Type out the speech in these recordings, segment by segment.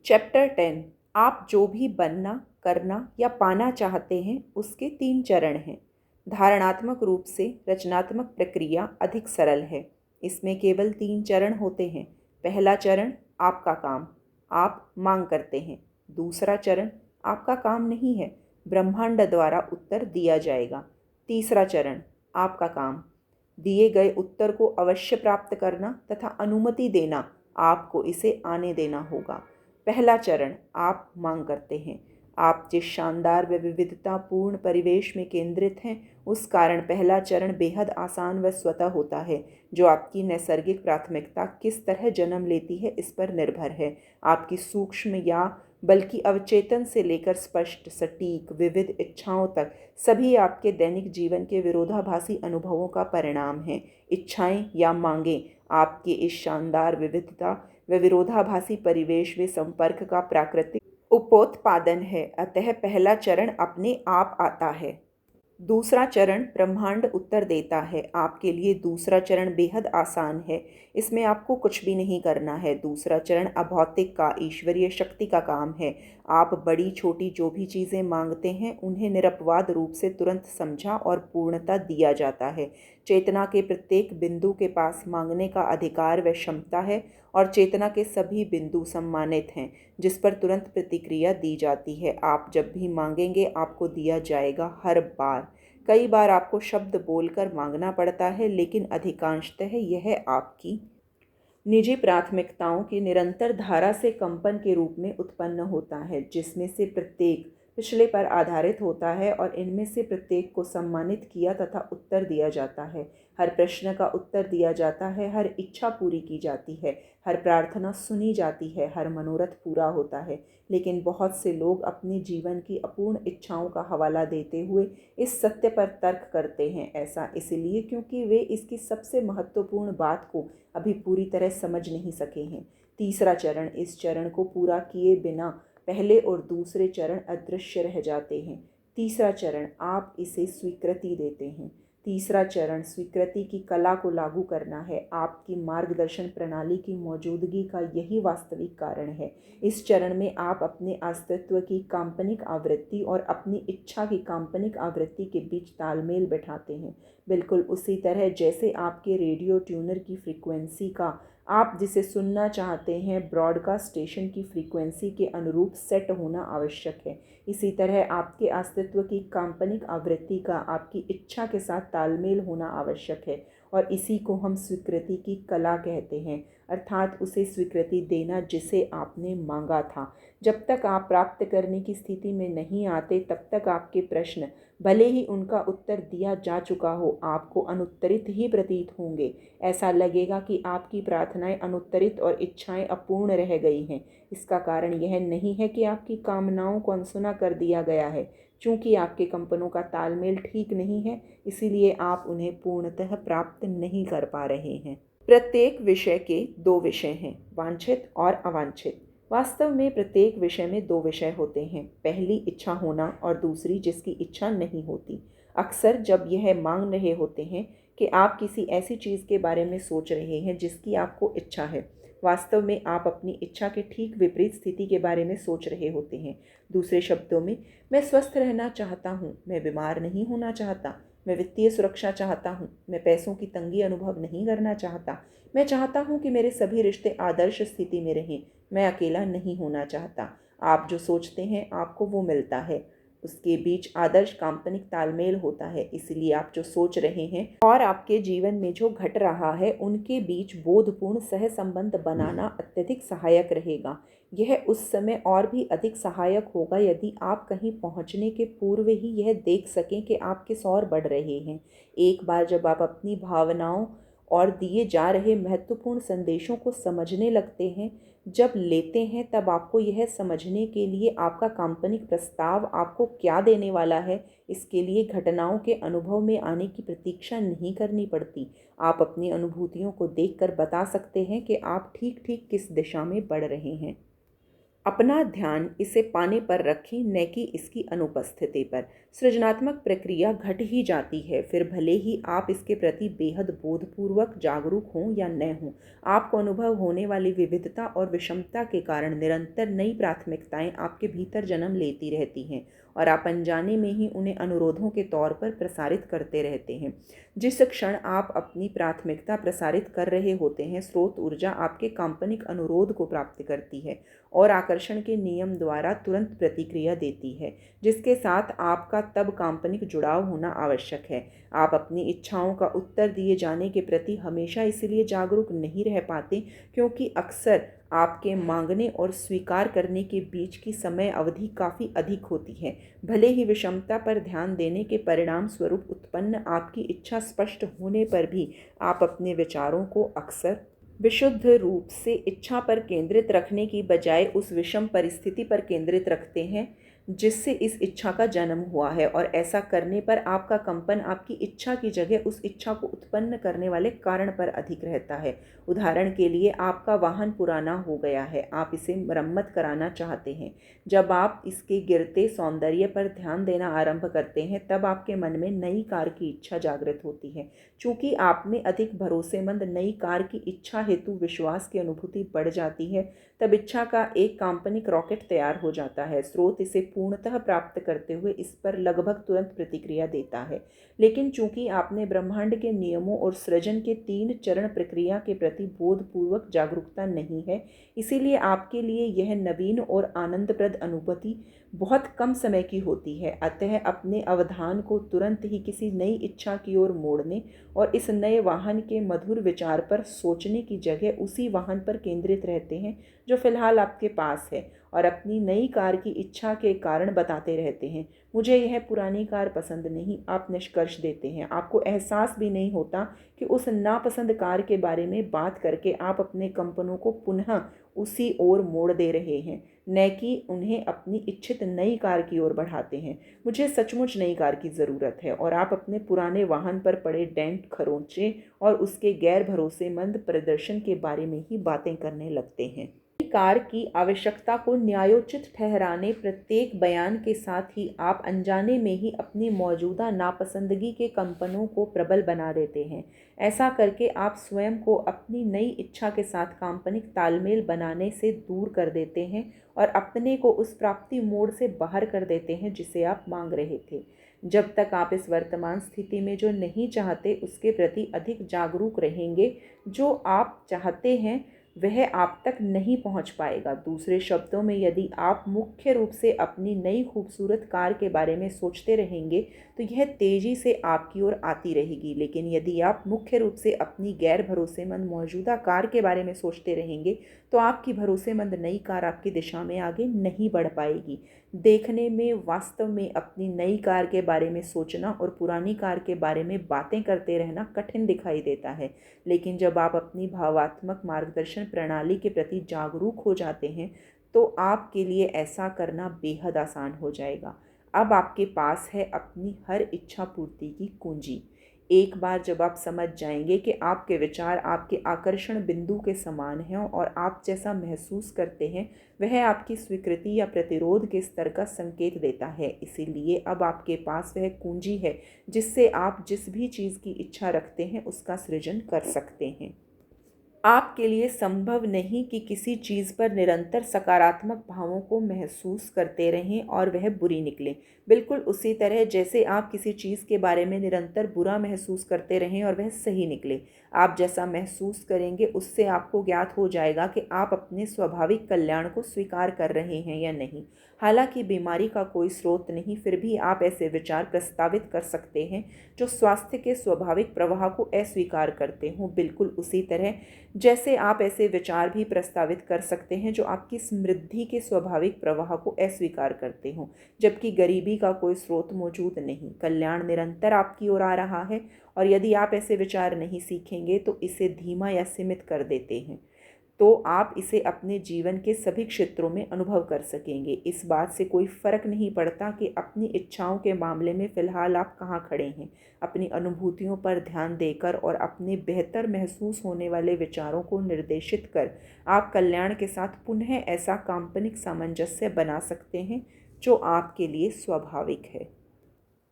Chapter 10। आप जो भी बनना, करना या पाना चाहते हैं उसके 3 चरण हैं। धारणात्मक रूप से रचनात्मक प्रक्रिया अधिक सरल है। इसमें केवल 3 चरण होते हैं। पहला चरण आपका काम, आप मांग करते हैं। दूसरा चरण आपका काम नहीं है, ब्रह्मांड द्वारा उत्तर दिया जाएगा। तीसरा चरण आपका काम, दिए गए उत्तर को अवश्य प्राप्त करना तथा अनुमति देना, आपको इसे आने देना होगा। पहला चरण आप मांग करते हैं। आप जिस शानदार व विविधतापूर्ण परिवेश में केंद्रित हैं, उस कारण पहला चरण बेहद आसान व स्वतः होता है। जो आपकी नैसर्गिक प्राथमिकता किस तरह जन्म लेती है इस पर निर्भर है। आपकी सूक्ष्म या बल्कि अवचेतन से लेकर स्पष्ट, सटीक, विविध इच्छाओं तक सभी आपके दैनिक जीवन के विरोधाभासी अनुभवों का परिणाम हैं। इच्छाएं या मांगें आपके इस शानदार विविधता व विरोधाभासी परिवेश में संपर्क का प्राकृतिक उपोत्पादन है। अतः पहला चरण अपने आप आता है। दूसरा चरण ब्रह्मांड उत्तर देता है। आपके लिए दूसरा चरण बेहद आसान है। इसमें आपको कुछ भी नहीं करना है। दूसरा चरण अभौतिक का, ईश्वरीय शक्ति का काम है। आप बड़ी छोटी जो भी चीज़ें मांगते हैं उन्हें निरपवाद रूप से तुरंत समझा और पूर्णता दिया जाता है। चेतना के प्रत्येक बिंदु के पास मांगने का अधिकार व क्षमता है और चेतना के सभी बिंदु सम्मानित हैं जिस पर तुरंत प्रतिक्रिया दी जाती है। आप जब भी मांगेंगे आपको दिया जाएगा, हर बार। कई बार आपको शब्द बोलकर मांगना पड़ता है, लेकिन अधिकांशतः यह आपकी निजी प्राथमिकताओं की निरंतर धारा से कंपन के रूप में उत्पन्न होता है, जिसमें से प्रत्येक पिछले पर आधारित होता है और इनमें से प्रत्येक को सम्मानित किया तथा उत्तर दिया जाता है। हर प्रश्न का उत्तर दिया जाता है, हर इच्छा पूरी की जाती है, हर प्रार्थना सुनी जाती है, हर मनोरथ पूरा होता है। लेकिन बहुत से लोग अपने जीवन की अपूर्ण इच्छाओं का हवाला देते हुए इस सत्य पर तर्क करते हैं। ऐसा इसलिए क्योंकि वे इसकी सबसे महत्वपूर्ण बात को अभी पूरी तरह समझ नहीं सके हैं। तीसरा चरण, इस चरण को पूरा किए बिना पहले और दूसरे चरण अदृश्य रह जाते हैं। तीसरा चरण, आप इसे स्वीकृति देते हैं। तीसरा चरण स्वीकृति की कला को लागू करना है। आपकी मार्गदर्शन प्रणाली की मौजूदगी का यही वास्तविक कारण है। इस चरण में आप अपने अस्तित्व की काल्पनिक आवृत्ति और अपनी इच्छा की काल्पनिक आवृत्ति के बीच तालमेल बैठाते हैं, बिल्कुल उसी तरह जैसे आपके रेडियो ट्यूनर की फ्रीक्वेंसी का आप जिसे सुनना चाहते हैं ब्रॉडकास्ट स्टेशन की फ्रीक्वेंसी के अनुरूप सेट होना आवश्यक है। इसी तरह आपके अस्तित्व की काल्पनिक आवृत्ति का आपकी इच्छा के साथ तालमेल होना आवश्यक है, और इसी को हम स्वीकृति की कला कहते हैं, अर्थात उसे स्वीकृति देना जिसे आपने मांगा था। जब तक आप प्राप्त करने की स्थिति में नहीं आते तब तक आपके प्रश्न, भले ही उनका उत्तर दिया जा चुका हो, आपको अनुत्तरित ही प्रतीत होंगे। ऐसा लगेगा कि आपकी प्रार्थनाएं अनुत्तरित और इच्छाएं अपूर्ण रह गई हैं। इसका कारण यह नहीं है कि आपकी कामनाओं को अनसुना कर दिया गया है। चूंकि आपके कंपनों का तालमेल ठीक नहीं है, इसीलिए आप उन्हें पूर्णतः प्राप्त नहीं कर पा रहे हैं। प्रत्येक विषय के 2 विषय हैं, वांछित और अवांछित। वास्तव में प्रत्येक विषय में 2 विषय होते हैं, पहली इच्छा होना और दूसरी जिसकी इच्छा नहीं होती। अक्सर जब यह मांग रहे होते हैं कि आप किसी ऐसी चीज़ के बारे में सोच रहे हैं जिसकी आपको इच्छा है, वास्तव में आप अपनी इच्छा के ठीक विपरीत स्थिति के बारे में सोच रहे होते हैं। दूसरे शब्दों में, मैं स्वस्थ रहना चाहता हूँ, मैं बीमार नहीं होना चाहता, मैं वित्तीय सुरक्षा चाहता हूँ, मैं पैसों की तंगी अनुभव नहीं करना चाहता, मैं चाहता हूँ कि मेरे सभी रिश्ते आदर्श स्थिति में रहें, मैं अकेला नहीं होना चाहता। आप जो सोचते हैं आपको वो मिलता है, उसके बीच आदर्श काल्पनिक तालमेल होता है। इसलिए आप जो सोच रहे हैं और आपके जीवन में जो घट रहा है उनके बीच बोधपूर्ण सहसंबंध बनाना अत्यधिक सहायक रहेगा। यह उस समय और भी अधिक सहायक होगा यदि आप कहीं पहुंचने के पूर्व ही यह देख सकें कि आप किस ओर बढ़ रहे हैं। एक बार जब आप अपनी भावनाओं और दिए जा रहे महत्वपूर्ण संदेशों को समझने लगते हैं, जब लेते हैं, तब आपको यह समझने के लिए आपका काल्पनिक प्रस्ताव आपको क्या देने वाला है, इसके लिए घटनाओं के अनुभव में आने की प्रतीक्षा नहीं करनी पड़ती। आप अपनी अनुभूतियों को देखकर बता सकते हैं कि आप ठीक ठीक किस दिशा में बढ़ रहे हैं। अपना ध्यान इसे पाने पर रखें, न कि इसकी अनुपस्थिति पर। सृजनात्मक प्रक्रिया घट ही जाती है, फिर भले ही आप इसके प्रति बेहद बोधपूर्वक जागरूक हों या न हों। आपको अनुभव होने वाली विविधता और विषमता के कारण निरंतर नई प्राथमिकताएं आपके भीतर जन्म लेती रहती हैं और आप अनजाने में ही उन्हें अनुरोधों के तौर पर प्रसारित करते रहते हैं। जिस क्षण आप अपनी प्राथमिकता प्रसारित कर रहे होते हैं, स्रोत ऊर्जा आपके काल्पनिक अनुरोध को प्राप्त करती है और आकर्षण के नियम द्वारा तुरंत प्रतिक्रिया देती है, जिसके साथ आपका तब काल्पनिक जुड़ाव होना आवश्यक है। आप अपनी इच्छाओं का उत्तर दिए जाने के प्रति हमेशा इसलिए जागरूक नहीं रह पाते क्योंकि अक्सर आपके मांगने और स्वीकार करने के बीच की समय अवधि काफ़ी अधिक होती है। भले ही विषमता पर ध्यान देने के परिणाम स्वरूप उत्पन्न आपकी इच्छा स्पष्ट होने पर भी आप अपने विचारों को अक्सर विशुद्ध रूप से इच्छा पर केंद्रित रखने की बजाय उस विषम परिस्थिति पर केंद्रित रखते हैं जिससे इस इच्छा का जन्म हुआ है, और ऐसा करने पर आपका कंपन आपकी इच्छा की जगह उस इच्छा को उत्पन्न करने वाले कारण पर अधिक रहता है। उदाहरण के लिए, आपका वाहन पुराना हो गया है, आप इसे मरम्मत कराना चाहते हैं। जब आप इसके गिरते सौंदर्य पर ध्यान देना आरंभ करते हैं, तब आपके मन में नई कार की इच्छा जागृत होती है। चूंकि आप में अधिक भरोसेमंद नई कार की इच्छा हेतु विश्वास की अनुभूति बढ़ जाती है, तब इच्छा का एक काल्पनिक रॉकेट तैयार हो जाता है। स्रोत इसे पूर्णतः प्राप्त करते हुए इस पर लगभग तुरंत प्रतिक्रिया देता है। लेकिन चूंकि आपने ब्रह्मांड के नियमों और सृजन के 3 चरण प्रक्रिया के प्रति बोधपूर्वक जागरूकता नहीं है, इसीलिए आपके लिए यह नवीन और आनंदप्रद अनुभूति बहुत कम समय की होती है। अतः अपने अवधान को तुरंत ही किसी नई इच्छा की ओर मोड़ने और इस नए वाहन के मधुर विचार पर सोचने की जगह उसी वाहन पर केंद्रित रहते हैं जो फिलहाल आपके पास है, और अपनी नई कार की इच्छा के कारण बताते रहते हैं, मुझे यह पुरानी कार पसंद नहीं। आप निष्कर्ष देते हैं, आपको एहसास भी नहीं होता कि उस नापसंद कार के बारे में बात करके आप अपने कंपनों को पुनः उसी ओर मोड़ दे रहे हैं, न कि उन्हें अपनी इच्छित नई कार की ओर बढ़ाते हैं। मुझे सचमुच नई कार की ज़रूरत है, और आप अपने पुराने वाहन पर पड़े डेंट, खरोंचे और उसके गैर भरोसेमंद प्रदर्शन के बारे में ही बातें करने लगते हैं। कार की आवश्यकता को न्यायोचित ठहराने प्रत्येक बयान के साथ ही आप अनजाने में ही अपनी मौजूदा नापसंदगी के कंपनों को प्रबल बना देते हैं। ऐसा करके आप स्वयं को अपनी नई इच्छा के साथ काल्पनिक तालमेल बनाने से दूर कर देते हैं और अपने को उस प्राप्ति मोड से बाहर कर देते हैं जिसे आप मांग रहे थे। जब तक आप इस वर्तमान स्थिति में जो नहीं चाहते उसके प्रति अधिक जागरूक रहेंगे, जो आप चाहते हैं वह आप तक नहीं पहुंच पाएगा। दूसरे शब्दों में, यदि आप मुख्य रूप से अपनी नई खूबसूरत कार के बारे में सोचते रहेंगे तो यह तेज़ी से आपकी ओर आती रहेगी, लेकिन यदि आप मुख्य रूप से अपनी गैर भरोसेमंद मौजूदा कार के बारे में सोचते रहेंगे तो आपकी भरोसेमंद नई कार आपकी दिशा में आगे नहीं बढ़ पाएगी। देखने में वास्तव में अपनी नई कार के बारे में सोचना और पुरानी कार के बारे में बातें करते रहना कठिन दिखाई देता है, लेकिन जब आप अपनी भावात्मक मार्गदर्शन प्रणाली के प्रति जागरूक हो जाते हैं तो आपके लिए ऐसा करना बेहद आसान हो जाएगा। अब आपके पास है अपनी हर इच्छा पूर्ति की कुंजी। एक बार जब आप समझ जाएंगे कि आपके विचार आपके आकर्षण बिंदु के समान हैं और आप जैसा महसूस करते हैं वह आपकी स्वीकृति या प्रतिरोध के स्तर का संकेत देता है, इसीलिए अब आपके पास वह कुंजी है जिससे आप जिस भी चीज़ की इच्छा रखते हैं उसका सृजन कर सकते हैं। आपके लिए संभव नहीं कि किसी चीज़ पर निरंतर सकारात्मक भावों को महसूस करते रहें और वह बुरी निकले, बिल्कुल उसी तरह जैसे आप किसी चीज़ के बारे में निरंतर बुरा महसूस करते रहें और वह सही निकले। आप जैसा महसूस करेंगे उससे आपको ज्ञात हो जाएगा कि आप अपने स्वाभाविक कल्याण को स्वीकार कर रहे हैं या नहीं। हालांकि बीमारी का कोई स्रोत नहीं, फिर भी आप ऐसे विचार प्रस्तावित कर सकते हैं जो स्वास्थ्य के स्वाभाविक प्रवाह को अस्वीकार करते हों, बिल्कुल उसी तरह जैसे आप ऐसे विचार भी प्रस्तावित कर सकते हैं जो आपकी समृद्धि के स्वाभाविक प्रवाह को अस्वीकार करते हों। जबकि गरीबी का कोई स्रोत मौजूद नहीं, कल्याण निरंतर आपकी ओर आ रहा है, और यदि आप ऐसे विचार नहीं सीखेंगे तो इसे धीमा या सीमित कर देते हैं। तो आप इसे अपने जीवन के सभी क्षेत्रों में अनुभव कर सकेंगे। इस बात से कोई फ़र्क नहीं पड़ता कि अपनी इच्छाओं के मामले में फ़िलहाल आप कहाँ खड़े हैं। अपनी अनुभूतियों पर ध्यान देकर और अपने बेहतर महसूस होने वाले विचारों को निर्देशित कर आप कल्याण के साथ पुनः ऐसा काल्पनिक सामंजस्य बना सकते हैं जो आपके लिए स्वाभाविक है।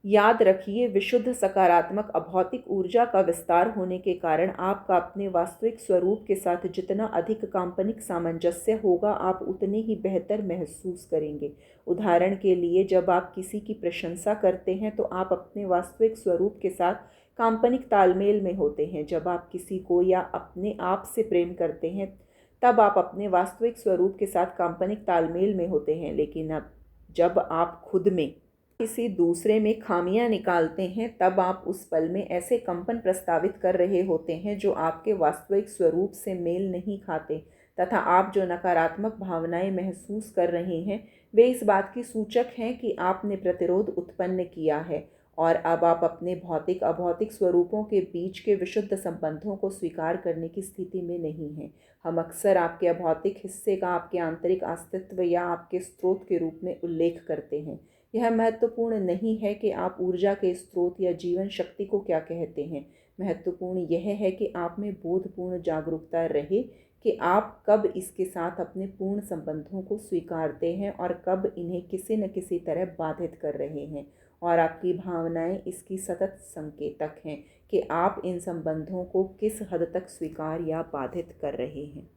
याद रखिए, विशुद्ध सकारात्मक अभौतिक ऊर्जा का विस्तार होने के कारण आपका अपने वास्तविक स्वरूप के साथ जितना अधिक काल्पनिक सामंजस्य होगा, आप उतने ही बेहतर महसूस करेंगे। उदाहरण के लिए, जब आप किसी की प्रशंसा करते हैं तो आप अपने वास्तविक स्वरूप के साथ काल्पनिक तालमेल में होते हैं। जब आप किसी को या अपने आप से प्रेम करते हैं तब आप अपने वास्तविक स्वरूप के साथ काल्पनिक तालमेल में होते हैं। लेकिन अब जब आप खुद में किसी दूसरे में खामियां निकालते हैं तब आप उस पल में ऐसे कंपन प्रस्तावित कर रहे होते हैं जो आपके वास्तविक स्वरूप से मेल नहीं खाते, तथा आप जो नकारात्मक भावनाएं महसूस कर रहे हैं वे इस बात की सूचक हैं कि आपने प्रतिरोध उत्पन्न किया है और अब आप अपने भौतिक अभौतिक स्वरूपों के बीच के विशुद्ध संबंधों को स्वीकार करने की स्थिति में नहीं हैं। हम अक्सर आपके अभौतिक हिस्से का आपके आंतरिक अस्तित्व या आपके स्रोत के रूप में उल्लेख करते हैं। यह महत्वपूर्ण नहीं है कि आप ऊर्जा के स्रोत या जीवन शक्ति को क्या कहते हैं। महत्वपूर्ण यह है कि आप में बोधपूर्ण जागरूकता रहे कि आप कब इसके साथ अपने पूर्ण संबंधों को स्वीकारते हैं और कब इन्हें किसी न किसी तरह बाधित कर रहे हैं, और आपकी भावनाएं इसकी सतत संकेतक हैं कि आप इन संबंधों को किस हद तक स्वीकार या बाधित कर रहे हैं।